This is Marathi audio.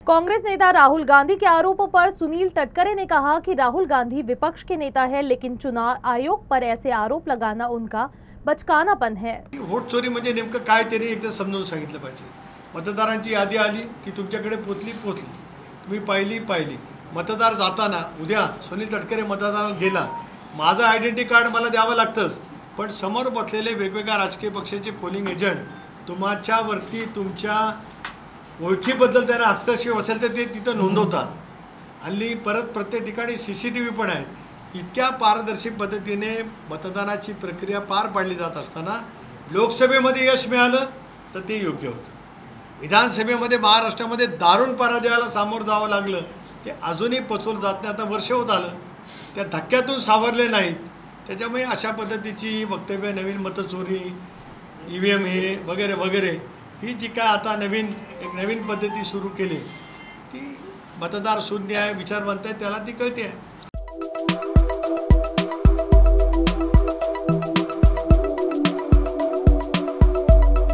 कांग्रेस नेता राहुल गांधी के आरोपों पर सुनील तटकरे ने कहा कि राहुल गांधी विपक्ष के नेता है, लेकिन चुनाव आयोग पर ऐसे आरोप लगाना उनका बचकानापन है। वोट चोरी म्हणजे नेमकं काय तरी एकदा समजावून सांगितलं पाहिजे। मतदारांची यादी आली ती तुमच्याकडे पोचली तुम्ही पाहिली मतदार जाताना उद्या सुनील तटकरे मतदाराला गेला, माझं आयडेंटिटी कार्ड मला द्यावं लागतंच, पण समोर बसलेले वेगवेगळ्या राजकीय पक्षाचे पोलिंग एजंट तुमच्यावरती तुमच्या ओळखीबद्दल त्यांना हस्तक्षेप असेल तर ते तिथं नोंदवतात। हल्ली परत प्रत्येक ठिकाणी CCTV पण आहे। इतक्या पारदर्शी पद्धतीने मतदानाची प्रक्रिया पार पाडली जात असताना लोकसभेमध्ये यश मिळालं तर ते योग्य होतं। विधानसभेमध्ये महाराष्ट्रामध्ये दारुण पराजयाला सामोरं जावं लागलं, ते अजूनही पचवलं जात नाही। आता वर्ष होत आलं त्या धक्क्यातून सावरले नाहीत। त्याच्यामुळे अशा पद्धतीची वक्तव्य, नवीन मतचोरी, EVM हे वगैरे वगैरे ही जी काय आता नवीन पद्धती सुरू केली ती मतदार शून्य आहे, विचारवंत आहे, त्याला ती कळते आहे।